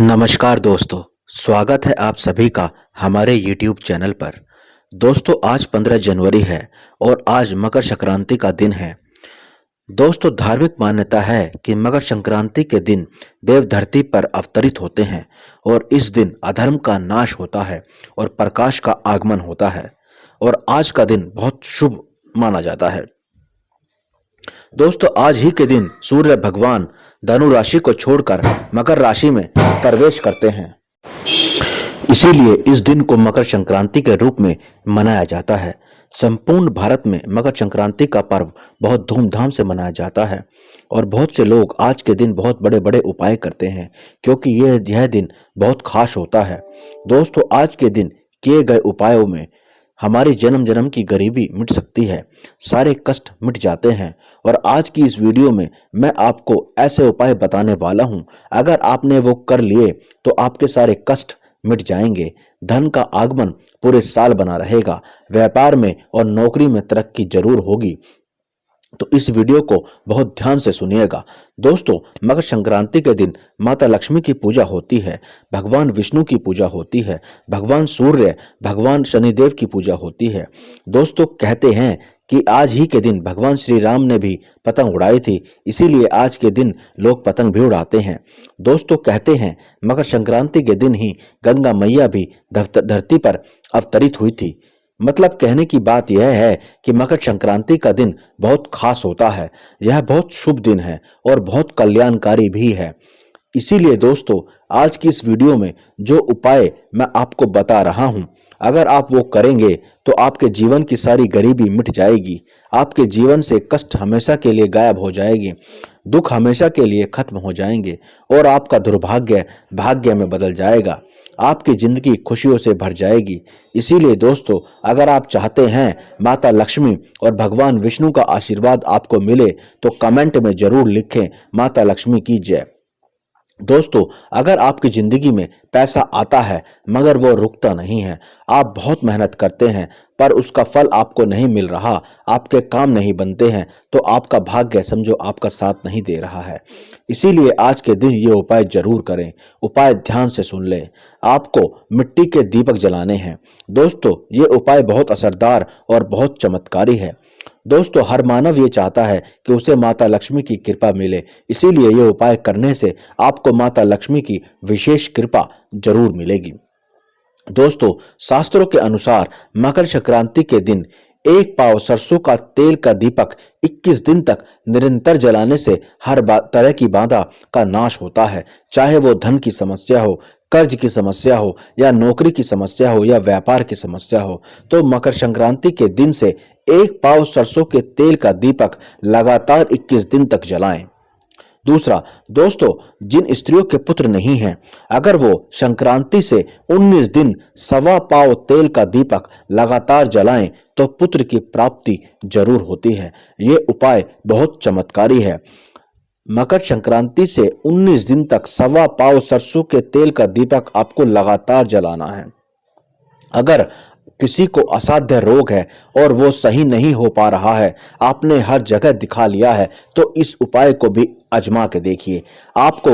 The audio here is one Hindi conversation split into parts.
नमस्कार दोस्तों, स्वागत है आप सभी का हमारे YouTube चैनल पर। दोस्तों आज 15 जनवरी है और आज मकर संक्रांति का दिन है। दोस्तों धार्मिक मान्यता है कि मकर संक्रांति के दिन देव धरती पर अवतरित होते हैं और इस दिन अधर्म का नाश होता है और प्रकाश का आगमन होता है और आज का दिन बहुत शुभ माना जाता है। दोस्तों आज ही के दिन सूर्य भगवान धनु राशि को छोड़कर मकर राशि में प्रवेश करते हैं, इसीलिए इस दिन को मकर संक्रांति के रूप में मनाया जाता है। संपूर्ण भारत में मकर संक्रांति का पर्व बहुत धूमधाम से मनाया जाता है और बहुत से लोग आज के दिन बहुत बड़े बड़े उपाय करते हैं क्योंकि यह दिन बहुत खास होता है। दोस्तों आज के दिन किए गए उपायों में हमारी जन्म जन्म की गरीबी मिट सकती है, सारे कष्ट मिट जाते हैं और आज की इस वीडियो में मैं आपको ऐसे उपाय बताने वाला हूं, अगर आपने वो कर लिए तो आपके सारे कष्ट मिट जाएंगे, धन का आगमन पूरे साल बना रहेगा, व्यापार में और नौकरी में तरक्की जरूर होगी। तो इस वीडियो को बहुत ध्यान से सुनिएगा। दोस्तों मकर संक्रांति के दिन माता लक्ष्मी की पूजा होती है, भगवान विष्णु की पूजा होती है, भगवान सूर्य भगवान शनिदेव की पूजा होती है। दोस्तों कहते हैं कि आज ही के दिन भगवान श्री राम ने भी पतंग उड़ाई थी, इसीलिए आज के दिन लोग पतंग भी उड़ाते हैं। दोस्तों कहते हैं मकर संक्रांति के दिन ही गंगा मैया भी धरती पर अवतरित हुई थी। मतलब कहने की बात यह है कि मकर संक्रांति का दिन बहुत खास होता है, यह बहुत शुभ दिन है और बहुत कल्याणकारी भी है। इसीलिए दोस्तों आज की इस वीडियो में जो उपाय मैं आपको बता रहा हूं, अगर आप वो करेंगे तो आपके जीवन की सारी गरीबी मिट जाएगी, आपके जीवन से कष्ट हमेशा के लिए गायब हो जाएगी, दुख हमेशा के लिए खत्म हो जाएंगे और आपका दुर्भाग्य भाग्य में बदल जाएगा, आपकी जिंदगी खुशियों से भर जाएगी। इसीलिए दोस्तों अगर आप चाहते हैं माता लक्ष्मी और भगवान विष्णु का आशीर्वाद आपको मिले तो कमेंट में जरूर लिखें माता लक्ष्मी की जय। दोस्तों अगर आपकी जिंदगी में पैसा आता है मगर वो रुकता नहीं है, आप बहुत मेहनत करते हैं पर उसका फल आपको नहीं मिल रहा, आपके काम नहीं बनते हैं, तो आपका भाग्य समझो आपका साथ नहीं दे रहा है। इसीलिए आज के दिन ये उपाय जरूर करें। उपाय ध्यान से सुन लें। आपको मिट्टी के दीपक जलाने हैं। दोस्तों ये उपाय बहुत असरदार और बहुत चमत्कारी है। दोस्तों हर मानव ये चाहता है कि उसे माता लक्ष्मी की कृपा मिले, इसीलिए ये उपाय करने से आपको माता लक्ष्मी की विशेष कृपा जरूर मिलेगी। दोस्तों शास्त्रों के अनुसार मकर संक्रांति के दिन एक पाव सरसों का तेल का दीपक 21 दिन तक निरंतर जलाने से हर तरह की बाधा का नाश होता है, चाहे वो धन की समस्या हो, कर्ज की समस्या हो या नौकरी की समस्या हो या व्यापार की समस्या हो। तो मकर संक्रांति के दिन से एक पाव सरसों के तेल का दीपक लगातार 21 दिन तक जलाएं। दूसरा दोस्तों जिन स्त्रियों के पुत्र नहीं हैं, अगर वो संक्रांति से 19 दिन सवा पाव तेल का दीपक लगातार जलाएं तो पुत्र की प्राप्ति जरूर होती है। ये उपाय बहुत चमत्कारी है। मकर संक्रांति से 19 दिन तक सवा पाव सरसों के तेल का दीपक आपको लगातार जलाना है। अगर किसी को असाध्य रोग है और वो सही नहीं हो पा रहा है, आपने हर जगह दिखा लिया है, तो इस उपाय को भी आजमा के देखिए। आपको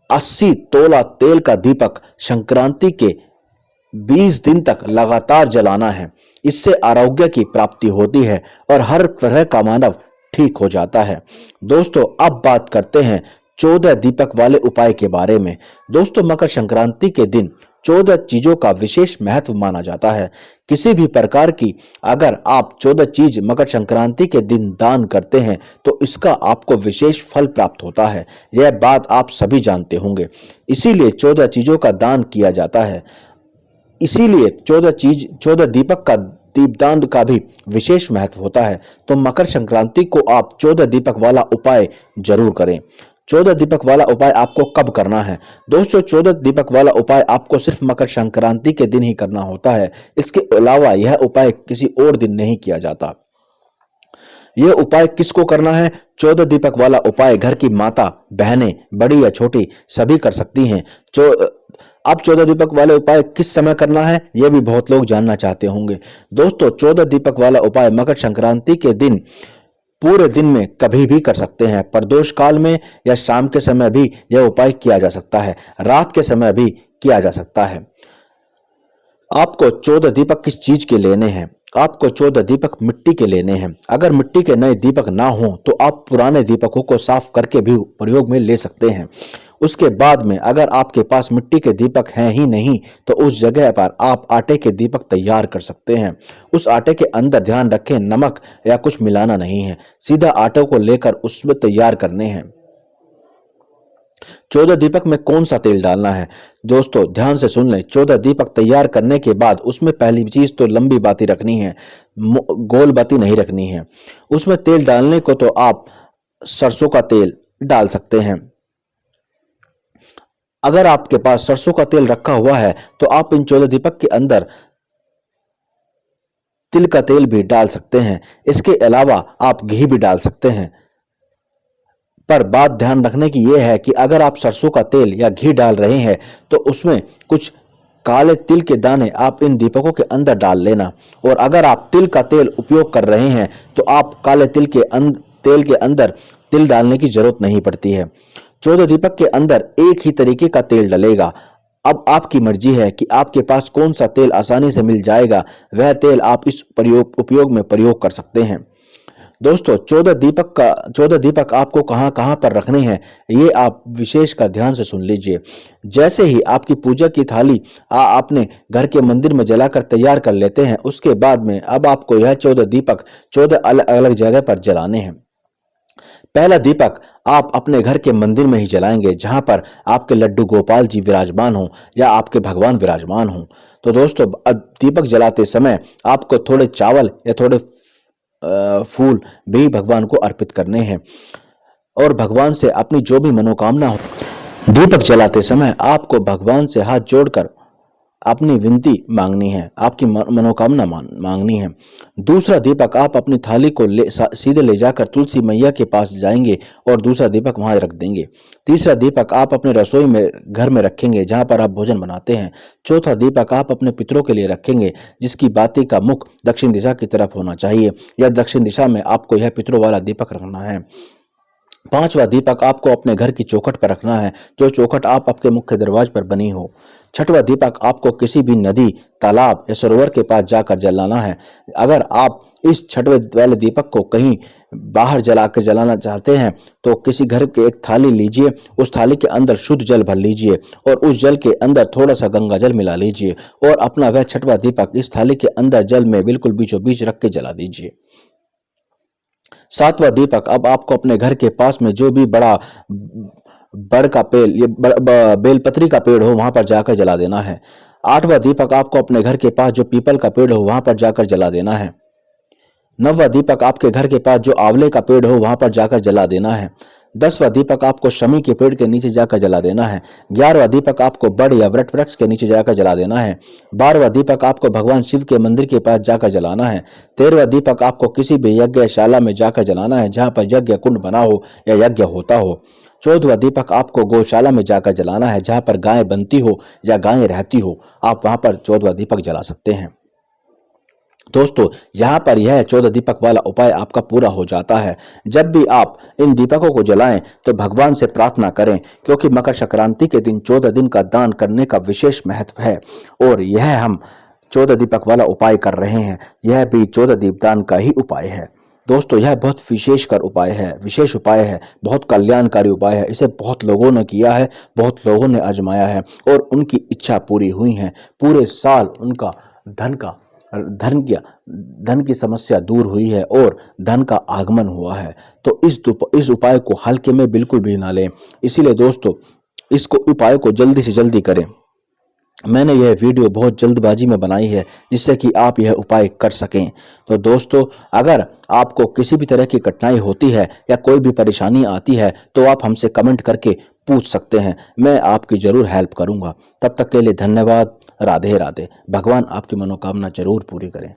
80 तोला तेल का दीपक संक्रांति के 20 दिन तक लगातार जलाना है। इससे आरोग्य की प्राप्ति होती है और हर तरह का मानव ठीक हो जाता है। दोस्तों अब बात करते हैं 14 दीपक वाले उपाय के बारे में। दोस्तों मकर संक्रांति के दिन 14 चीजों का विशेष महत्व माना जाता है। किसी भी प्रकार की अगर आप 14 चीज मकर संक्रांति के दिन दान करते हैं तो इसका आपको विशेष फल प्राप्त होता है। यह बात आप सभी जानते होंगे, इसीलिए 14 चीजों का दान किया जाता है। इसीलिए 14 दीपक का दीपदान का भी विशेष महत्व होता है। तो मकर संक्रांति को आप 14 दीपक वाला उपाय जरूर करें। 14 दीपक वाला उपाय आपको कब करना है? दोस्तों 14 दीपक वाला उपाय आपको सिर्फ मकर संक्रांति के दिन ही करना होता है, इसके अलावा यह उपाय किसी और दिन नहीं किया जाता। यह उपाय किसको करना है? 14 दीपक वाला उपाय घर की माता बहनें बड़ी या छोटी सभी कर सकती हैं। अब 14 दीपक वाले उपाय किस समय करना है यह भी बहुत लोग जानना चाहते होंगे। दोस्तों 14 दीपक वाला उपाय मकर संक्रांति के दिन पूरे दिन में कभी भी कर सकते हैं। प्रदोष काल में या शाम के समय भी यह उपाय किया जा सकता है, रात के समय भी किया जा सकता है। आपको 14 दीपक किस चीज के लेने हैं? आपको 14 दीपक मिट्टी के लेने हैं। अगर मिट्टी के नए दीपक ना हो तो आप पुराने दीपकों को साफ करके भी प्रयोग में ले सकते हैं। उसके बाद में अगर आपके पास मिट्टी के दीपक हैं ही नहीं तो उस जगह पर आप आटे के दीपक तैयार कर सकते हैं। उस आटे के अंदर ध्यान रखें, नमक या कुछ मिलाना नहीं है, सीधा आटे को लेकर उसमें तैयार करने हैं। 14 दीपक में कौन सा तेल डालना है? दोस्तों ध्यान से सुन लें। 14 दीपक तैयार करने के बाद उसमें पहली चीज तो लंबी बाती रखनी है, गोल बाती नहीं रखनी है। उसमें तेल डालने को तो आप सरसों का तेल डाल सकते हैं। अगर आपके पास सरसों का तेल रखा हुआ है तो आप इन 14 दीपक के अंदर तिल का तेल भी डाल सकते हैं। इसके अलावा आप घी भी डाल सकते हैं। पर बात ध्यान रखने की यह है कि अगर आप सरसों का तेल या घी डाल रहे हैं तो उसमें कुछ काले तिल के दाने आप इन दीपकों के अंदर डाल लेना। और अगर आप तिल का तेल उपयोग कर रहे हैं तो आप काले तेल के अंदर तिल डालने की जरूरत नहीं पड़ती है। 14 दीपक के अंदर एक ही तरीके का तेल डलेगा। अब आपकी मर्जी है कि आपके पास कौन सा तेल आसानी से मिल जाएगा, वह तेल आप इस उपयोग में प्रयोग कर सकते हैं। दोस्तों 14 दीपक आपको कहां कहां पर रखने हैं ये आप विशेष कर ध्यान से सुन लीजिए। जैसे ही आपकी पूजा की थाली अपने घर के मंदिर में जलाकर तैयार कर लेते हैं, उसके बाद में अब आपको यह 14 दीपक 14 अलग अलग जगह पर जलाने हैं। पहला दीपक आप अपने घर के मंदिर में ही जलाएंगे, जहां पर आपके लड्डू गोपाल जी विराजमान हो या आपके भगवान विराजमान हो। तो दोस्तों अब दीपक जलाते समय आपको थोड़े चावल या थोड़े फूल भी भगवान को अर्पित करने हैं और भगवान से अपनी जो भी मनोकामना हो, दीपक जलाते समय आपको भगवान से हाथ जोड़कर अपनी विनती मांगनी है, आपकी मनोकामना मांगनी है। दूसरा दीपक आप अपनी थाली को सीधे ले जाकर तुलसी मैया के पास जाएंगे और दूसरा दीपक वहां रख देंगे। तीसरा दीपक आप अपने रसोई में घर में रखेंगे जहां पर आप भोजन बनाते हैं। चौथा दीपक आप अपने पितरों के लिए रखेंगे, जिसकी बाती का मुख दक्षिण दिशा की तरफ होना चाहिए या दक्षिण दिशा में आपको यह पितरों वाला दीपक रखना है। पांचवा दीपक आपको अपने घर की चौखट पर रखना है, जो चौखट आपके मुख्य दरवाजे पर बनी हो। छठवां दीपक आपको किसी भी नदी, तालाब या सरोवर के पास जाकर जलाना है। अगर आप इस छठवें वाले दीपक को कहीं बाहर जलाना चाहते हैं तो किसी घर के एक थाली लीजिए, उस थाली के अंदर शुद्ध जल भर लीजिए और उस जल के अंदर थोड़ा सा गंगा जल मिला लीजिए और अपना वह छठवां दीपक इस थाली के अंदर जल में बिल्कुल बीचों बीच रख के जला दीजिए। सातवां दीपक अब आपको अपने घर के पास में जो भी बड़ का पेड़ या बेलपत्री का पेड़ हो वहां पर जाकर जला देना है। आठवां दीपक आपको अपने घर के पास जो पीपल का पेड़ हो वहां पर जाकर जला देना है। नौवां दीपक आपके घर के पास जो आंवले का पेड़ हो वहां पर जाकर जला देना है। 10वां दीपक आपको शमी के पेड़ के नीचे जाकर जला देना है। 11वां दीपक आपको बड़ या वट वृक्ष के नीचे जाकर जला देना है। 12वां दीपक आपको भगवान शिव के मंदिर के पास जाकर जलाना है। 13वां दीपक आपको किसी भी यज्ञशाला में जाकर जलाना है जहां पर यज्ञ कुंड बना हो या यज्ञ होता हो। 14वां दीपक आपको गौशाला में जाकर जलाना है जहां पर गाय बनती हो या गायें रहती हो, आप वहां पर 14वां दीपक जला सकते हैं। दोस्तों यहाँ पर यह 14 दीपक वाला उपाय आपका पूरा हो जाता है। जब भी आप इन दीपकों को जलाएं तो भगवान से प्रार्थना करें, क्योंकि मकर संक्रांति के दिन 14 दिन का दान करने का विशेष महत्व है और यह हम 14 दीपक वाला उपाय कर रहे हैं। यह भी 14 दीपदान का ही उपाय है। दोस्तों यह बहुत विशेष उपाय है, बहुत कल्याणकारी उपाय है। इसे बहुत लोगों ने किया है, बहुत लोगों ने आजमाया है और उनकी इच्छा पूरी हुई है। पूरे साल उनका धन की समस्या दूर हुई है और धन का आगमन हुआ है। तो इस उपाय को हल्के में बिल्कुल भी ना लें। इसीलिए दोस्तों इसको उपाय को जल्दी से जल्दी करें। मैंने यह वीडियो बहुत जल्दबाजी में बनाई है जिससे कि आप यह उपाय कर सकें। तो दोस्तों अगर आपको किसी भी तरह की कठिनाई होती है या कोई भी परेशानी आती है तो आप हमसे कमेंट करके पूछ सकते हैं, मैं आपकी जरूर हेल्प करूंगा। तब तक के लिए धन्यवाद। राधे राधे। भगवान आपकी मनोकामना जरूर पूरी करें।